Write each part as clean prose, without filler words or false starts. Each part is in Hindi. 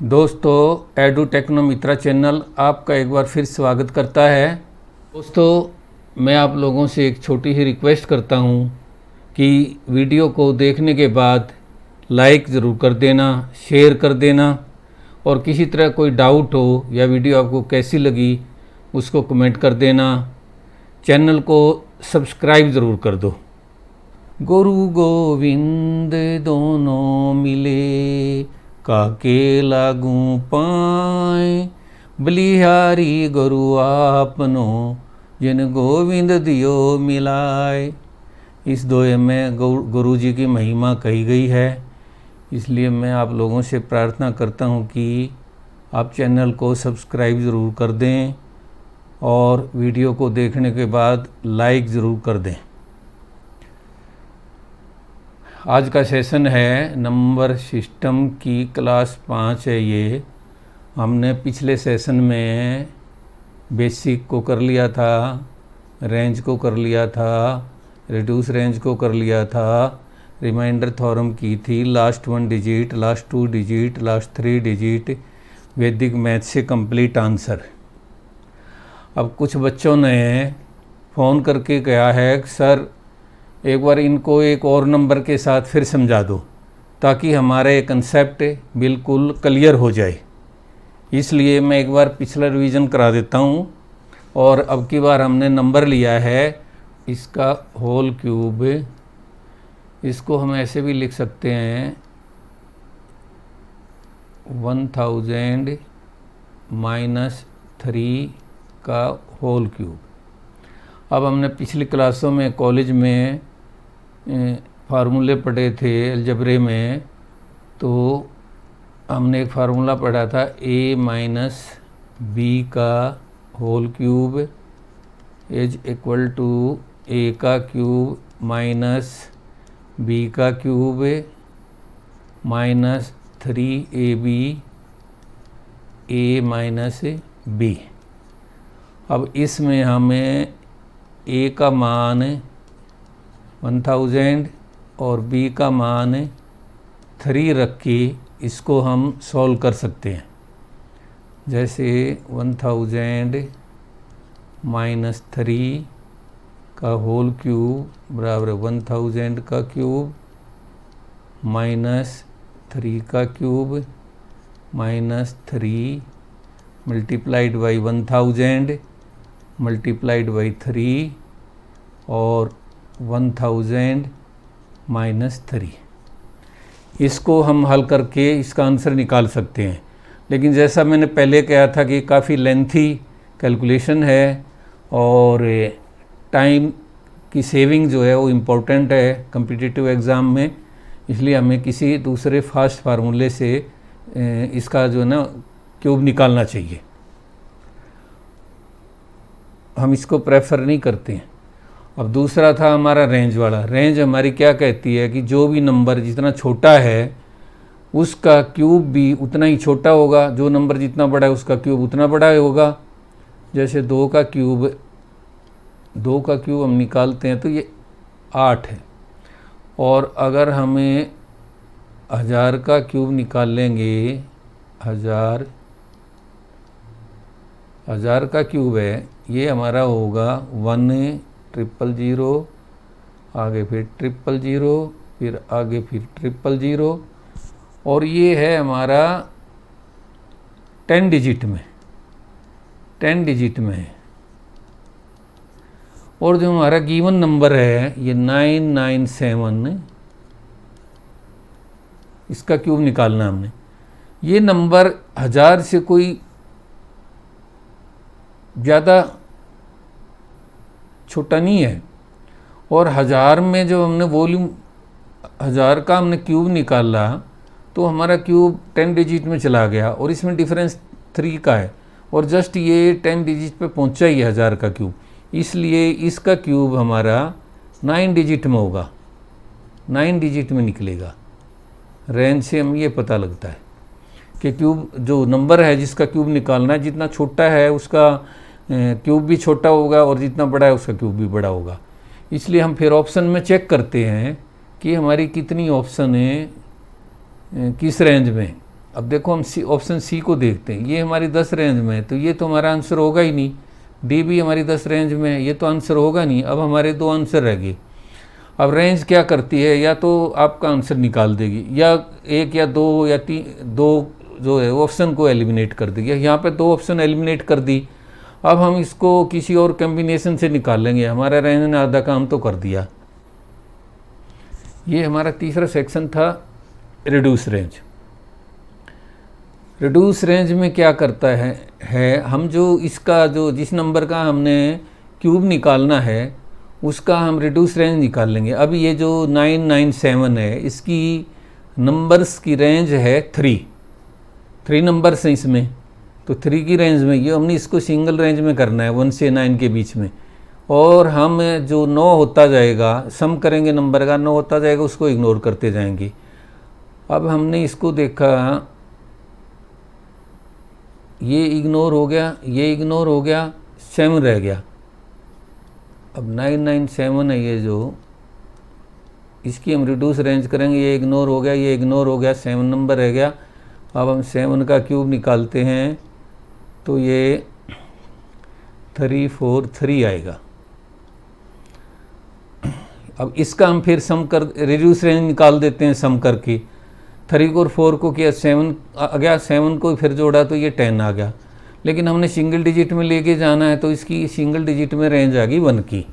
दोस्तों, एडू टेक्नो मित्रा चैनल आपका एक बार फिर स्वागत करता है। दोस्तों, मैं आप लोगों से एक छोटी ही रिक्वेस्ट करता हूं कि वीडियो को देखने के बाद लाइक ज़रूर कर देना, शेयर कर देना और किसी तरह कोई डाउट हो या वीडियो आपको कैसी लगी उसको कमेंट कर देना। चैनल को सब्सक्राइब ज़रूर कर दो। गुरु गोविंद दोनों मिले, काके लागू पाए, बलिहारी गुरु आपनो, जिन गोविंद दियो मिलाए। इस दोहे में गुरु जी की महिमा कही गई है, इसलिए मैं आप लोगों से प्रार्थना करता हूं कि आप चैनल को सब्सक्राइब ज़रूर कर दें और वीडियो को देखने के बाद लाइक ज़रूर कर दें। आज का सेशन है नंबर सिस्टम की क्लास 5 है। ये हमने पिछले सेशन में बेसिक को कर लिया था, रेंज को कर लिया था, रिड्यूस रेंज को कर लिया था, रिमाइंडर थ्योरम की थी, last 1 digit, last 2 digit, last 3 digit, वैदिक मैथ से कंप्लीट आंसर। अब कुछ बच्चों ने फ़ोन करके कहा है कि सर एक बार इनको एक और नंबर के साथ फिर समझा दो ताकि हमारा ये कंसेप्ट बिल्कुल क्लियर हो जाए। इसलिए मैं एक बार पिछला रिवीजन करा देता हूँ। और अब की बार हमने नंबर लिया है इसका होल क्यूब। इसको हम ऐसे भी लिख सकते हैं 1000 - 3 का होल क्यूब। अब हमने पिछली क्लासों में कॉलेज में फार्मूले पढ़े थे अलजबरे में, तो हमने एक फार्मूला पढ़ा था a - b का whole cube is equal to a का क्यूब माइनस b का cube minus 3ab a - b। अब इसमें हमें a का मान 1000 और b का मान 3 रख के इसको हम सॉल्व कर सकते हैं। जैसे 1000 - 3 का होल क्यूब बराबर 1000 का क्यूब माइनस 3 का cube minus 3 multiplied by 1000 multiplied by 3 और 1000 - 3। इसको हम हल करके इसका आंसर निकाल सकते हैं। लेकिन जैसा मैंने पहले कहा था कि काफ़ी लेंथी कैलकुलेशन है और टाइम की सेविंग जो है वो इम्पोर्टेंट है कॉम्पिटिटिव एग्ज़ाम में। इसलिए हमें किसी दूसरे फास्ट फार्मूले से इसका जो है ना क्यूब निकालना चाहिए। हम इसको प्रेफर नहीं करते हैं। अब दूसरा था हमारा रेंज वाला। रेंज हमारी क्या कहती है कि जो भी नंबर जितना छोटा है उसका क्यूब भी उतना ही छोटा होगा, जो नंबर जितना बड़ा है उसका क्यूब उतना बड़ा होगा। जैसे 2 का क्यूब हम निकालते हैं तो ये 8 है। और अगर हमें 1000 का क्यूब निकाल लेंगे, 1000 का क्यूब है, ये हमारा होगा 1,000,000, आगे फिर 000,000, फिर आगे फिर 000,000 और ये है हमारा 10 डिजिट में है। और जो हमारा गिवन नंबर है ये 997, इसका क्यूब निकालना हमने। ये नंबर 1000 से कोई ज़्यादा छोटा नहीं है। और 1000 में जो हमने वॉल्यूम 1000 का हमने क्यूब निकाला तो हमारा क्यूब 10 डिजिट में चला गया और इसमें डिफरेंस 3 का है और जस्ट ये 10 डिजिट पे पहुंचा ही है 1000 का क्यूब। इसलिए इसका क्यूब हमारा 9 डिजिट में होगा, 9 डिजिट में निकलेगा। रेंज से हम ये पता लगता है कि क्यूब जो नंबर है जिसका क्यूब निकालना है, जितना छोटा है उसका क्यूब भी छोटा होगा और जितना बड़ा है उसका क्यूब भी बड़ा होगा। इसलिए हम फिर ऑप्शन में चेक करते हैं कि हमारी कितनी ऑप्शन है किस रेंज में। अब देखो हम ऑप्शन सी को देखते हैं, ये हमारी 10 रेंज में है, तो ये तो हमारा आंसर होगा ही नहीं। डी भी हमारी 10 रेंज में है, ये तो आंसर होगा नहीं। अब हमारे 2 आंसर रह गए। अब रेंज क्या करती है, या तो आपका आंसर निकाल देगी, या 1 या 2 या 3, 2 जो है ऑप्शन को एलिमिनेट कर देगी। यहाँ पे 2 ऑप्शन एलिमिनेट कर दी। अब हम इसको किसी और कॉम्बिनेशन से निकाल लेंगे। हमारा रेंज ने आधा काम तो कर दिया। ये हमारा तीसरा सेक्शन था, रिड्यूस रेंज। रिड्यूस रेंज में क्या करता है हम जो इसका जो जिस नंबर का हमने क्यूब निकालना है उसका हम रिड्यूस रेंज निकाल लेंगे। अब ये जो 997 है, इसकी नंबर्स की रेंज है 3 नंबर्स हैं इसमें, तो 3 की रेंज में ये हमने इसको सिंगल रेंज में करना है 1 से 9 के बीच में। और हम जो 9 होता जाएगा, सम करेंगे नंबर का, 9 होता जाएगा, उसको इग्नोर करते जाएंगे। अब हमने इसको देखा, ये इग्नोर हो गया, ये इग्नोर हो गया, 7 रह गया। अब 997 है ये जो, इसकी हम रिड्यूस रेंज करेंगे, ये इग्नोर हो गया, ये इग्नोर हो गया, 7 नंबर रह गया। अब हम 7 का क्यूब निकालते हैं तो ये 343 आएगा। अब इसका हम फिर सम कर रिड्यूस रेंज निकाल देते हैं सम करके। 3 और 4 को किया, 7 आ गया, 7 को फिर जोड़ा तो ये 10 आ गया। लेकिन हमने सिंगल डिजिट में लेके जाना है तो इसकी सिंगल डिजिट में रेंज आ गई 1 की।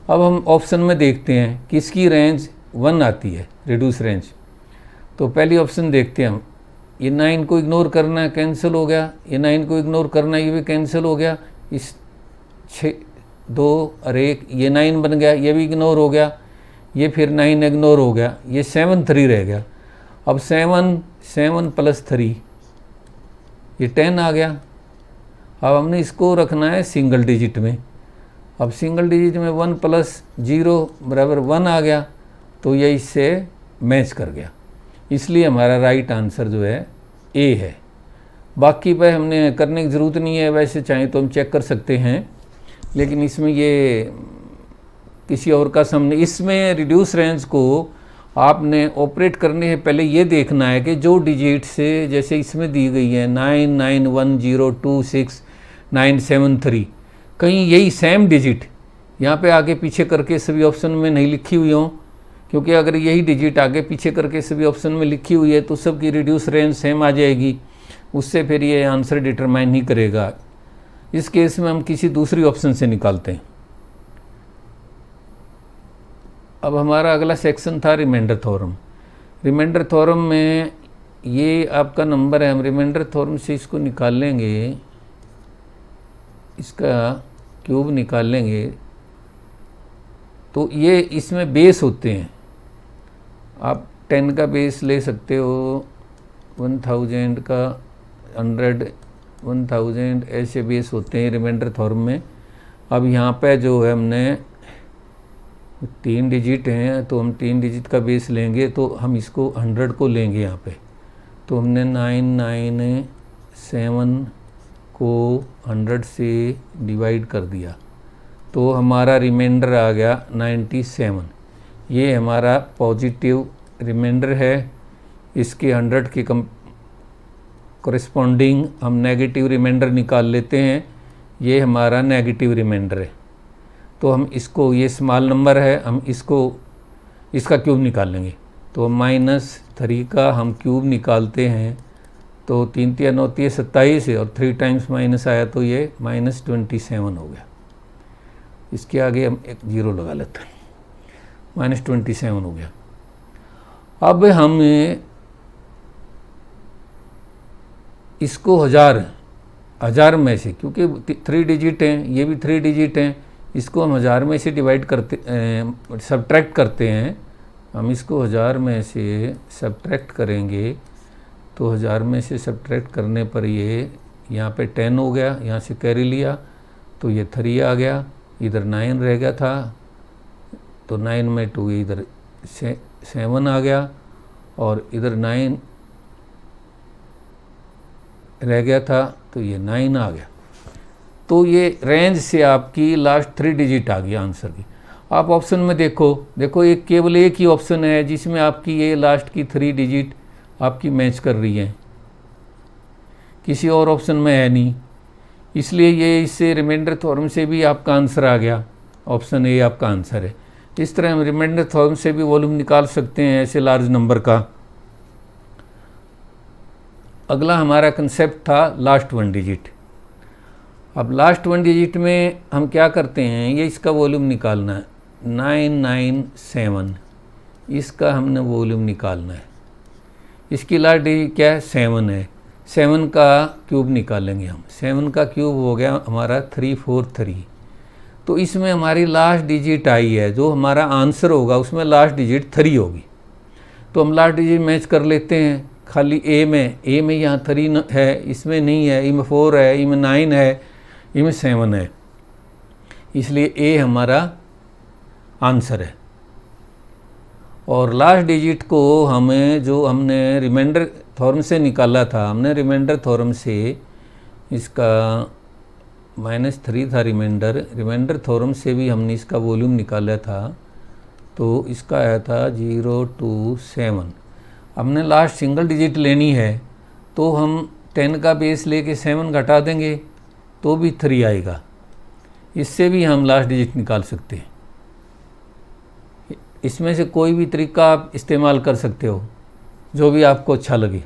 अब हम ऑप्शन में देखते हैं कि इसकी रेंज 1 आती है, रिड्यूस रेंज। तो पहली ऑप्शन देखते हैं हम, ये 9 को इग्नोर करना है, कैंसिल हो गया। ये 9 को इग्नोर करना है, ये भी कैंसिल हो गया। इस 6, 2 और 1, ये 9 बन गया, ये भी इग्नोर हो गया। ये फिर 9 इग्नोर हो गया, ये 7 3 रह गया। अब 7 प्लस 3, ये 10 आ गया। अब हमने इसको रखना है सिंगल डिजिट में। अब सिंगल डिजिट में 1 प्लस 0 बराबर 1 आ गया, तो ये इससे मैच कर गया। इसलिए हमारा राइट आंसर जो है ए है। बाकी पे हमने करने की ज़रूरत नहीं है, वैसे चाहें तो हम चेक कर सकते हैं, लेकिन इसमें ये किसी और का समझ। इसमें रिड्यूस रेंज को आपने ऑपरेट करने से पहले ये देखना है कि जो डिजिट से, जैसे इसमें दी गई है 991026 कहीं यही सेम डिजिट यहाँ पे आगे पीछे करके सभी ऑप्शन में नहीं लिखी हुई हो, क्योंकि अगर यही डिजिट आगे पीछे करके सभी ऑप्शन में लिखी हुई है तो सबकी रिड्यूस रेंज सेम आ जाएगी, उससे फिर ये आंसर डिटरमाइन नहीं करेगा। इस केस में हम किसी दूसरी ऑप्शन से निकालते हैं। अब हमारा अगला सेक्शन था रिमाइंडर थ्योरम। रिमाइंडर थ्योरम में ये आपका नंबर है, हम रिमाइंडर थ्योरम से इसको निकाल लेंगे, इसका क्यूब निकाल लेंगे। तो ये इसमें बेस होते हैं, आप 10 का बेस ले सकते हो, 1000 का, 100, 1000 ऐसे बेस होते हैं रिमाइंडर थ्योरम में। अब यहाँ पे जो है हमने 3 डिजिट हैं, तो हम 3 डिजिट का बेस लेंगे, तो हम इसको 100 को लेंगे यहाँ पे। तो हमने 997 को 100 से डिवाइड कर दिया, तो हमारा रिमाइंडर आ गया 97। ये हमारा पॉजिटिव रिमाइंडर है। इसके 100 के कॉरेस्पॉन्डिंग हम नेगेटिव रिमाइंडर निकाल लेते हैं। ये हमारा नेगेटिव रिमाइंडर है, तो हम इसको, ये स्मॉल नंबर है, हम इसको, इसका क्यूब निकाल लेंगे। तो -3 का हम क्यूब निकालते हैं, तो 3 3 9 27 है, और 3 टाइम्स माइनस आया तो ये -27 हो गया। इसके आगे हम एक 0 लगा लेते हैं, -27 हो गया। अब हम इसको 1000 में से, क्योंकि 3 डिजिट हैं, ये भी 3 डिजिट हैं, इसको हम 1000 में से डिवाइड करते, सब्ट्रैक्ट करते हैं। हम इसको 1000 में से सब्ट्रैक्ट करेंगे, तो 1000 में से सब्ट्रैक्ट करने पर ये यहाँ पे 10 हो गया, यहाँ से कैरी लिया तो ये 3 आ गया, इधर 9 रह गया था, तो 9 में 2 इधर 7 आ गया, और इधर 9 रह गया था, तो ये 9 आ गया। तो ये रेंज से आपकी लास्ट 3 डिजिट आ गई आंसर की। आप ऑप्शन में देखो एक केवल एक ही ऑप्शन है जिसमें आपकी ये लास्ट की 3 डिजिट आपकी मैच कर रही है। किसी और ऑप्शन में है नहीं, इसलिए ये इससे रिमाइंडर थ्योरम से भी आपका आंसर आ गया, ऑप्शन ए आपका आंसर है। इस तरह हम रिमाइंडर थ्योरम से भी वॉल्यूम निकाल सकते हैं ऐसे लार्ज नंबर का। अगला हमारा कंसेप्ट था लास्ट वन डिजिट। अब लास्ट वन डिजिट में हम क्या करते हैं, ये इसका वॉल्यूम निकालना है 997, इसका हमने वॉल्यूम निकालना है। इसकी लास्ट डिजिट क्या है, 7 है। 7 का क्यूब निकालेंगे हम, 7 का क्यूब हो गया हमारा 343। तो इसमें हमारी लास्ट डिजिट आई है, जो हमारा आंसर होगा उसमें लास्ट डिजिट 3 होगी। तो हम लास्ट डिजिट मैच कर लेते हैं। खाली ए में यहाँ 3 है, इसमें नहीं है, ई में 4 है, ई में 9 है, ई में 7 है, इसलिए ए हमारा आंसर है। और लास्ट डिजिट को हमें जो हमने रिमाइंडर थ्योरम से निकाला था, हमने रिमाइंडर थ्योरम से इसका -3 था रिमाइंडर थ्योरम से भी हमने इसका वॉल्यूम निकाला था, तो इसका आया था 027। हमने लास्ट सिंगल डिजिट लेनी है, तो हम 10 का बेस लेके 7 घटा देंगे तो भी 3 आएगा। इससे भी हम लास्ट डिजिट निकाल सकते हैं। इसमें से कोई भी तरीका आप इस्तेमाल कर सकते हो, जो भी आपको अच्छा लगे।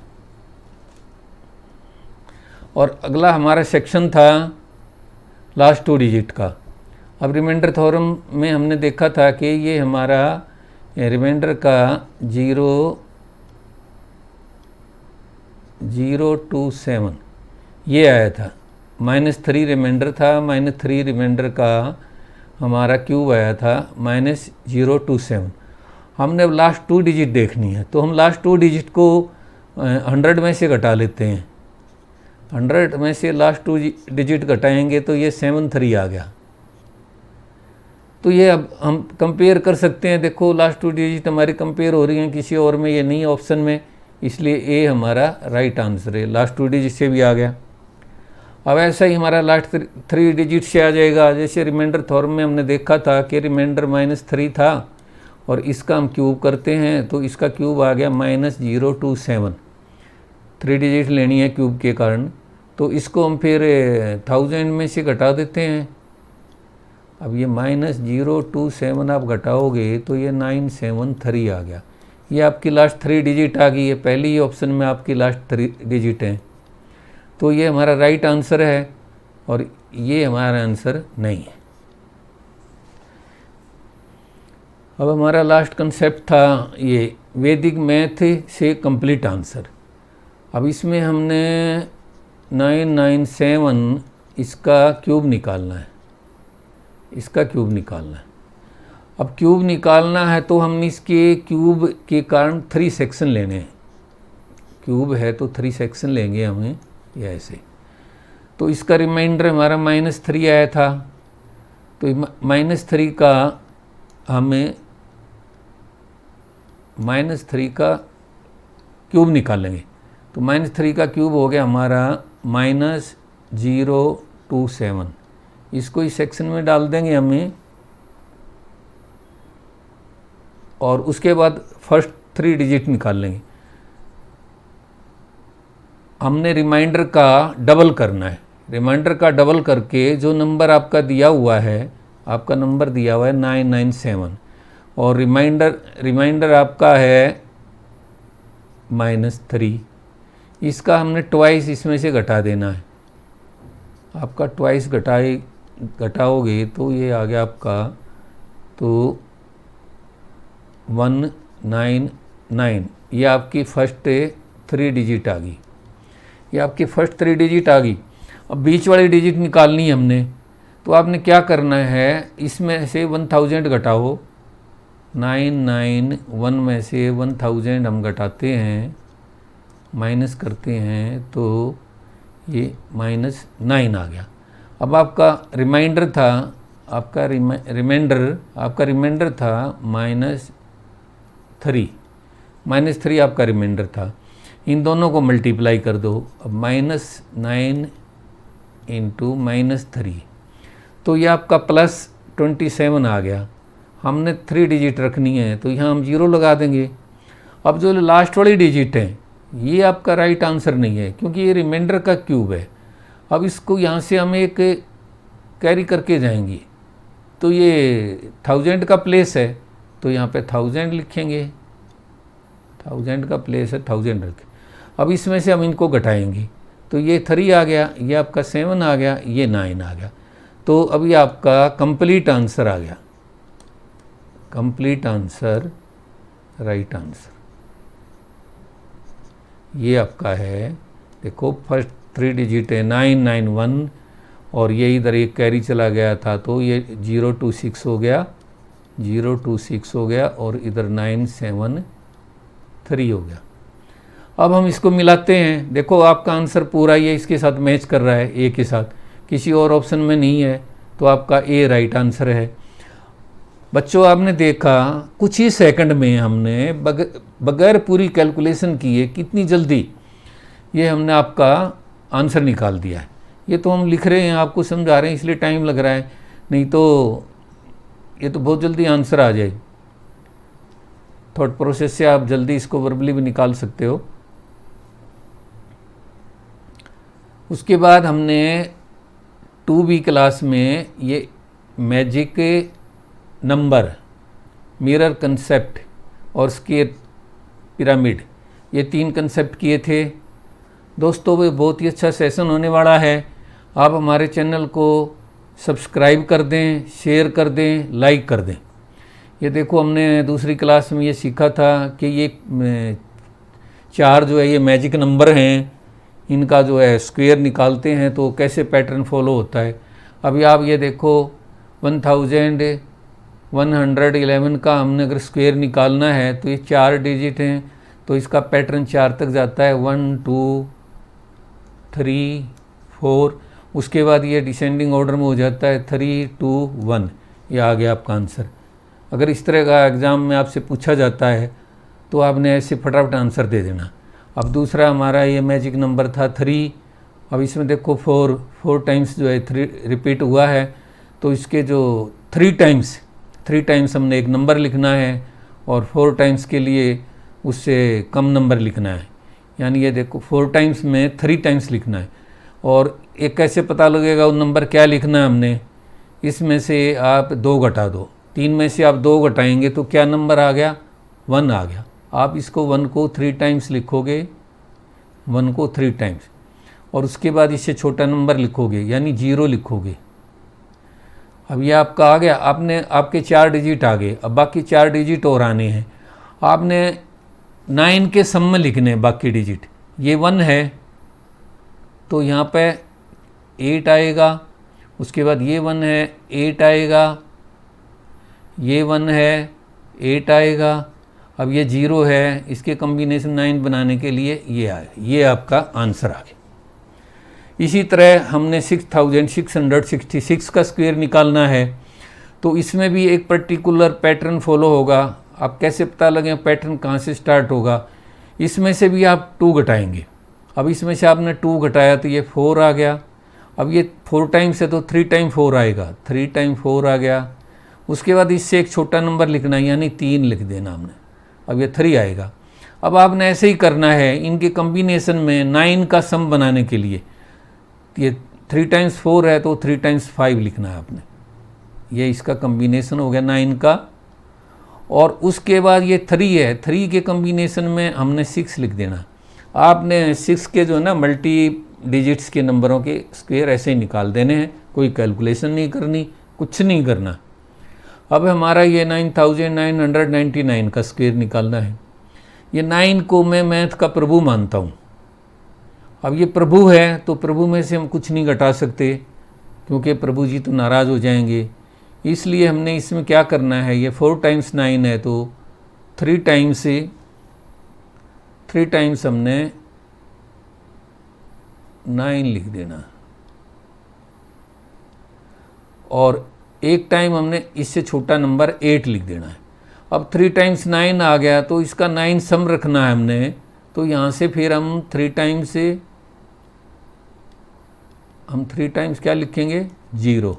और अगला हमारा सेक्शन था लास्ट 2 डिजिट का। अब रिमाइंडर थ्योरम में हमने देखा था कि ये हमारा रिमाइंडर का 027 ये आया था, -3 रिमाइंडर था, -3 रिमाइंडर का हमारा क्यूब आया था -027। हमने अब लास्ट 2 डिजिट देखनी है, तो हम लास्ट 2 डिजिट को 100 में से घटा लेते हैं। 100 में से लास्ट 2 डिजिट घटाएंगे तो ये 73 आ गया। तो ये अब हम कंपेयर कर सकते हैं। देखो लास्ट 2 डिजिट हमारी कंपेयर हो रही हैं, किसी और में ये नहीं है ऑप्शन में, इसलिए ए हमारा राइट आंसर है। लास्ट 2 डिजिट से भी आ गया। अब ऐसा ही हमारा लास्ट 3 डिजिट से आ जाएगा। जैसे रिमाइंडर थ्योरम में हमने देखा था कि रिमाइंडर -3 था और इसका हम क्यूब करते हैं तो इसका क्यूब आ गया -027। 3 डिजिट लेनी है क्यूब के कारण, तो इसको हम फिर 1000 में से घटा देते हैं। अब ये -027 आप घटाओगे तो ये 973 आ गया। ये आपकी लास्ट 3 डिजिट आ गई है, पहली ही ऑप्शन में आपकी लास्ट 3 डिजिट हैं। तो ये हमारा राइट आंसर है और ये हमारा आंसर नहीं है। अब हमारा लास्ट कंसेप्ट था ये वैदिक मैथ से कंप्लीट आंसर। अब इसमें हमने 997 इसका क्यूब निकालना है, इसका क्यूब निकालना है। अब क्यूब निकालना है तो हमने इसके क्यूब के कारण 3 सेक्शन लेने हैं। क्यूब है तो 3 सेक्शन लेंगे हमें, ये ऐसे। तो इसका रिमाइंडर हमारा -3 आया था, तो -3 का हमें -3 का क्यूब निकालेंगे। तो -3 का क्यूब हो गया हमारा -027। इसको इस सेक्शन में डाल देंगे हमें, और उसके बाद फर्स्ट 3 डिजिट निकाल लेंगे। हमने रिमाइंडर का डबल करना है। रिमाइंडर का डबल करके जो नंबर आपका दिया हुआ है, आपका नंबर दिया हुआ है 997 और रिमाइंडर आपका है -3, इसका हमने ट्वाइस इसमें से घटा देना है। आपका ट्वाइस घटाओगे तो ये आ गया आपका तो 199। ये आपकी फर्स्ट 3 डिजिट आ गई, ये आपकी फर्स्ट 3 डिजिट आ गई। अब बीच वाली डिजिट निकालनी है हमने, तो आपने क्या करना है, इसमें से 1000 घटाओ। 991 में से 1000 हम घटाते हैं, माइनस करते हैं, तो ये -9 आ गया। अब आपका रिमाइंडर था, आपका रिमाइंडर था -3 आपका रिमाइंडर था। इन दोनों को मल्टीप्लाई कर दो। अब -9 इंटू -3, तो ये आपका +27 आ गया। हमने 3 डिजिट रखनी है तो यहाँ हम 0 लगा देंगे। अब जो लास्ट वाली डिजिट है, ये आपका राइट आंसर नहीं है, क्योंकि ये रिमाइंडर का क्यूब है। अब इसको यहाँ से हम एक कैरी करके जाएंगे, तो ये 1000 का प्लेस है, तो यहाँ पे 1000 लिखेंगे, 1000 का प्लेस है, 1000 रखें। अब इसमें से हम इनको घटाएंगे, तो ये 3 आ गया, ये आपका 7 आ गया, ये 9 आ गया। तो अब ये आपका कंप्लीट आंसर आ गया, कंप्लीट आंसर, राइट आंसर ये आपका है। देखो फर्स्ट 3 डिजिट है 991, और ये इधर एक कैरी चला गया था, तो ये 026 हो गया, 026 हो गया, और इधर 973 हो गया। अब हम इसको मिलाते हैं। देखो आपका आंसर पूरा ये इसके साथ मैच कर रहा है, ए के साथ, किसी और ऑप्शन में नहीं है, तो आपका ए राइट आंसर है। बच्चों आपने देखा कुछ ही सेकंड में हमने बगैर पूरी कैलकुलेशन किए कितनी जल्दी ये हमने आपका आंसर निकाल दिया है। ये तो हम लिख रहे हैं, आपको समझा रहे हैं, इसलिए टाइम लग रहा है, नहीं तो ये तो बहुत जल्दी आंसर आ जाए। थॉट प्रोसेस से आप जल्दी इसको वर्बली भी निकाल सकते हो। उसके बाद हमने 2B क्लास में ये मैजिक नंबर, मिरर कंसेप्ट और स्क्वायर पिरामिड, ये 3 कंसेप्ट किए थे। दोस्तों वो बहुत ही अच्छा सेशन होने वाला है। आप हमारे चैनल को सब्सक्राइब कर दें, शेयर कर दें, लाइक कर दें। ये देखो हमने दूसरी क्लास में ये सीखा था कि ये 4 जो है ये मैजिक नंबर हैं, इनका जो है स्क्वायर निकालते हैं तो कैसे पैटर्न फॉलो होता है। अभी आप ये देखो 1111 का हमने अगर स्क्वायर निकालना है तो ये 4 डिजिट हैं, तो इसका पैटर्न 4 तक जाता है, 1 2 3 4, उसके बाद ये डिसेंडिंग ऑर्डर में हो जाता है 3 2 1। ये आ गया आपका आंसर। अगर इस तरह का एग्ज़ाम में आपसे पूछा जाता है तो आपने ऐसे फटाफट आंसर दे देना। अब दूसरा हमारा ये मैजिक नंबर था 3। अब इसमें देखो 4 टाइम्स जो है 3 रिपीट हुआ है, तो इसके जो 3 टाइम्स हमने एक नंबर लिखना है, और 4 टाइम्स के लिए उससे कम नंबर लिखना है। यानी ये देखो 4 टाइम्स में 3 टाइम्स लिखना है। और एक कैसे पता लगेगा वो नंबर क्या लिखना है हमने, इसमें से आप 2 घटा दो, 3 में से आप 2 घटाएंगे तो क्या नंबर आ गया, 1 आ गया। आप इसको 1 को 3 टाइम्स लिखोगे, 1 को 3 टाइम्स, और उसके बाद इससे छोटा नंबर लिखोगे यानी 0 लिखोगे। अब ये आपका आ गया, आपने आपके 4 डिजिट आ गए। अब बाकी 4 डिजिट और आने हैं, आपने 9 के सम में लिखने हैं बाकी डिजिट। ये 1 है तो यहाँ पे 8 आएगा, उसके बाद ये 1 है 8 आएगा, ये 1 है 8 आएगा, अब ये 0 है, इसके कॉम्बिनेशन 9 बनाने के लिए ये आएगा। ये आपका आंसर आ गया। इसी तरह हमने 6666 का स्क्वायर निकालना है, तो इसमें भी एक पर्टिकुलर पैटर्न फॉलो होगा। आप कैसे पता लगे पैटर्न कहाँ से स्टार्ट होगा, इसमें से भी आप 2 घटाएंगे। अब इसमें से आपने 2 घटाया तो ये 4 आ गया। अब ये 4 टाइम्स है तो 3 टाइम 4 आएगा, 3 टाइम 4 आ गया। उसके बाद इससे एक छोटा नंबर लिखना है यानी 3 लिख देना हमने, अब ये 3 आएगा। अब आपने ऐसे ही करना है इनके कॉम्बिनेशन में 9 का सम बनाने के लिए। ये 3 टाइम्स 4 है तो 3 टाइम्स 5 लिखना है आपने, ये इसका कॉम्बिनेशन हो गया 9 का। और उसके बाद ये 3 है, 3 के कॉम्बिनेशन में हमने 6 लिख देना। आपने 6 के जो है ना मल्टी डिजिट्स के नंबरों के स्क्वायर ऐसे ही निकाल देने हैं, कोई कैलकुलेशन नहीं करनी, कुछ नहीं करना। अब हमारा ये 9999 का स्क्वायर निकालना है। ये 9 को मैं मैथ का प्रभु मानता हूँ। अब ये प्रभु है तो प्रभु में से हम कुछ नहीं घटा सकते, क्योंकि प्रभु जी तो नाराज़ हो जाएंगे। इसलिए हमने इसमें क्या करना है, ये 4 टाइम्स 9 है तो 3 टाइम्स हमने 9 लिख देना, और एक टाइम हमने इससे छोटा नंबर 8 लिख देना है। अब 3 टाइम्स 9 आ गया तो इसका 9 सम रखना है हमने, तो यहाँ से फिर हम 3 टाइम्स क्या लिखेंगे, 0।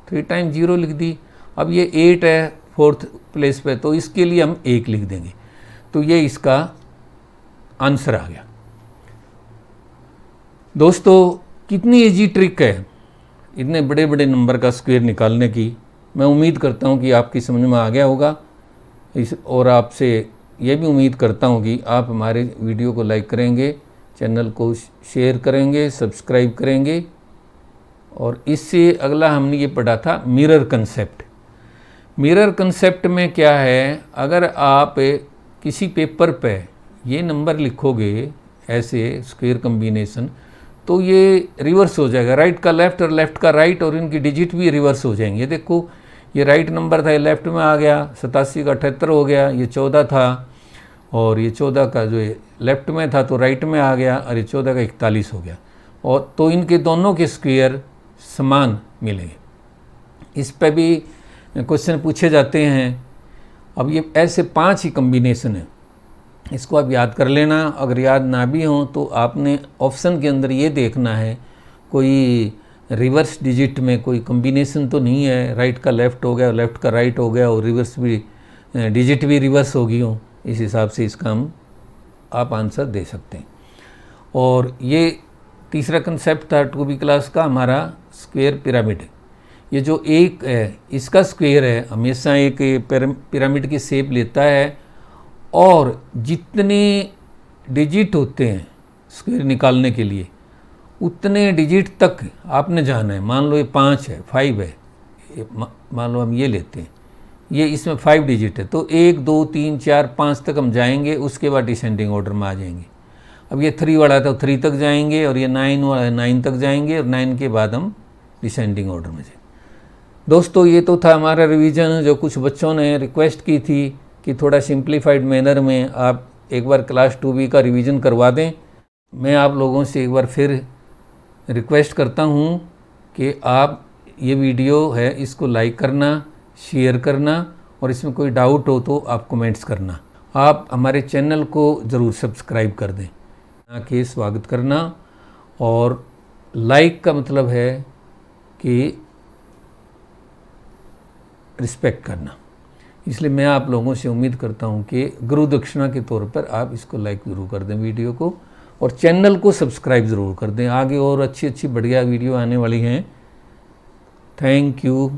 3 टाइम्स 0 लिख दी। अब ये 8 है 4th प्लेस पे, तो इसके लिए हम 1 लिख देंगे। तो ये इसका आंसर आ गया। दोस्तों कितनी इजी ट्रिक है इतने बड़े बड़े नंबर का स्क्वायर निकालने की। मैं उम्मीद करता हूँ कि आपकी समझ में आ गया होगा और आपसे ये भी उम्मीद करता हूँ कि आप हमारे वीडियो को लाइक करेंगे, चैनल को शेयर करेंगे, सब्सक्राइब करेंगे। और इससे अगला हमने ये पढ़ा था मिरर कंसेप्ट। मिरर कंसेप्ट में क्या है, अगर आप किसी पेपर पे ये नंबर लिखोगे ऐसे स्क्वायर कॉम्बिनेशन तो ये रिवर्स हो जाएगा, राइट का लेफ़्ट और लेफ़्ट का राइट, और इनकी डिजिट भी रिवर्स हो जाएंगे। देखो ये राइट नंबर था, ये लेफ़्ट में आ गया, 87 का 78 हो गया, ये 14 था, और ये 14 का जो है लेफ़्ट में था तो राइट में आ गया, और ये 14 का 41 हो गया। और तो इनके दोनों के स्क्वायर समान मिलेंगे। इस पे भी क्वेश्चन पूछे जाते हैं। अब ये ऐसे 5 ही कॉम्बिनेशन है, इसको आप याद कर लेना। अगर याद ना भी हो तो आपने ऑप्शन के अंदर ये देखना है कोई रिवर्स डिजिट में कोई कॉम्बिनेशन तो नहीं है, राइट का लेफ़्ट हो गया, लेफ़्ट का राइट हो गया, और रिवर्स भी डिजिट भी रिवर्स होगी हो, इस हिसाब से इसका हम आप आंसर दे सकते हैं। और ये तीसरा कंसेप्ट था 2B क्लास का हमारा स्क्वायर पिरामिड। ये जो एक है इसका स्क्वायर है हमेशा एक पिरामिड की शेप लेता है, और जितने डिजिट होते हैं स्क्वायर निकालने के लिए उतने डिजिट तक आपने जाना है। मान लो ये 5 है, 5 है, मान लो हम ये लेते हैं, ये इसमें 5 डिजिट है, तो 1 2 3 4 5 तक हम जाएंगे, उसके बाद डिसेंडिंग ऑर्डर में आ जाएंगे। अब ये 3 वाला था, 3 तक जाएंगे, और ये 9 वाला 9 तक जाएंगे, और 9 के बाद हम डिसेंडिंग ऑर्डर में जाएंगे। दोस्तों ये तो था हमारा रिवीजन, जो कुछ बच्चों ने रिक्वेस्ट की थी कि थोड़ा सिंप्लीफाइड मैनर में आप एक बार क्लास 2B का रिवीजन करवा दें। मैं आप लोगों से एक बार फिर रिक्वेस्ट करता हूं कि आप ये वीडियो है इसको लाइक करना, शेयर करना, और इसमें कोई डाउट हो तो आप कमेंट्स करना। आप हमारे चैनल को ज़रूर सब्सक्राइब कर दें, ना कि स्वागत करना। और लाइक का मतलब है कि रिस्पेक्ट करना, इसलिए मैं आप लोगों से उम्मीद करता हूं कि गुरु दक्षिणा के तौर पर आप इसको लाइक ज़रूर कर दें वीडियो को, और चैनल को सब्सक्राइब ज़रूर कर दें। आगे और अच्छी अच्छी बढ़िया वीडियो आने वाली हैं। Thank you.